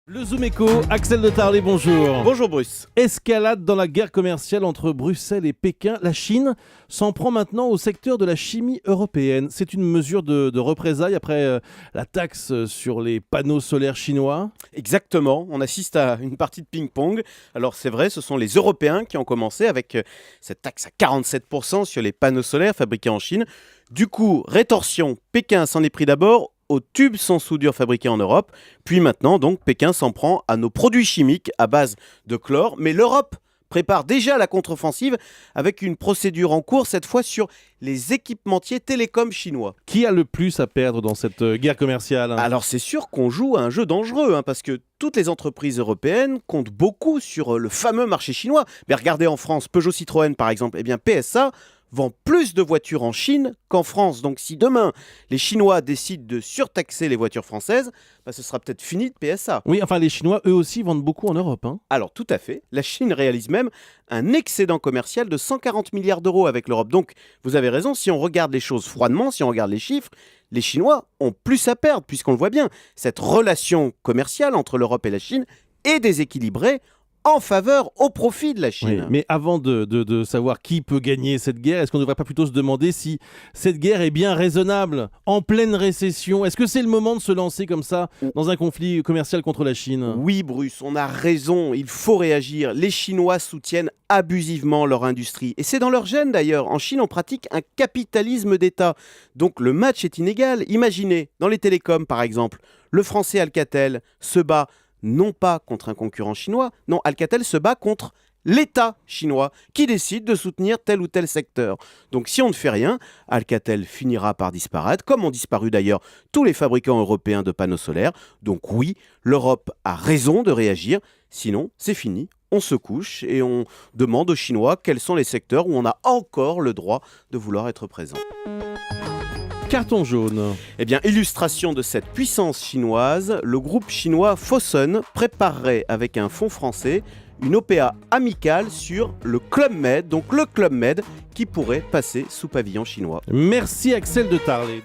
Le Zoom Echo, Axel de Tarlet, bonjour. Bonjour Bruce. Escalade dans la guerre commerciale entre Bruxelles et Pékin. La Chine s'en prend maintenant au secteur de la chimie européenne. C'est une mesure de représailles après la taxe sur les panneaux solaires chinois. Exactement, on assiste à une partie de ping-pong. Alors c'est vrai, ce sont les Européens qui ont commencé avec cette taxe à 47% sur les panneaux solaires fabriqués en Chine. Du coup, rétorsion, Pékin s'en est pris d'abord aux tubes sans soudure fabriqués en Europe. Puis maintenant, donc, Pékin s'en prend à nos produits chimiques à base de chlore. Mais l'Europe prépare déjà la contre-offensive avec une procédure en cours, cette fois sur les équipementiers télécoms chinois. Qui a le plus à perdre dans cette guerre commerciale ? Alors c'est sûr qu'on joue à un jeu dangereux, parce que toutes les entreprises européennes comptent beaucoup sur le fameux marché chinois. Mais regardez en France, Peugeot Citroën par exemple, PSA vend plus de voitures en Chine qu'en France. Donc si demain, les Chinois décident de surtaxer les voitures françaises, ce sera peut-être fini de PSA. Oui, enfin les Chinois, eux aussi, vendent beaucoup en Europe. Alors tout à fait, la Chine réalise même un excédent commercial de 140 milliards d'euros avec l'Europe. Donc vous avez raison, si on regarde les choses froidement, si on regarde les chiffres, les Chinois ont plus à perdre, puisqu'on le voit bien. Cette relation commerciale entre l'Europe et la Chine est déséquilibrée en faveur, au profit de la Chine. Oui, mais avant de savoir qui peut gagner cette guerre, est-ce qu'on ne devrait pas plutôt se demander si cette guerre est bien raisonnable, en pleine récession ? Est-ce que c'est le moment de se lancer comme ça dans un conflit commercial contre la Chine ? Oui, Bruce, on a raison, il faut réagir. Les Chinois soutiennent abusivement leur industrie. Et c'est dans leur gène d'ailleurs. En Chine, on pratique un capitalisme d'État. Donc le match est inégal. Imaginez, dans les télécoms par exemple, le français Alcatel se bat non pas contre un concurrent chinois, non, Alcatel se bat contre l'État chinois qui décide de soutenir tel ou tel secteur. Donc si on ne fait rien, Alcatel finira par disparaître, comme ont disparu d'ailleurs tous les fabricants européens de panneaux solaires. Donc oui, l'Europe a raison de réagir, sinon c'est fini. On se couche et on demande aux Chinois quels sont les secteurs où on a encore le droit de vouloir être présent. Carton jaune. Illustration de cette puissance chinoise, le groupe chinois Fosun préparerait avec un fonds français une OPA amicale sur le Club Med, donc le Club Med qui pourrait passer sous pavillon chinois. Merci Axel de Tarlet.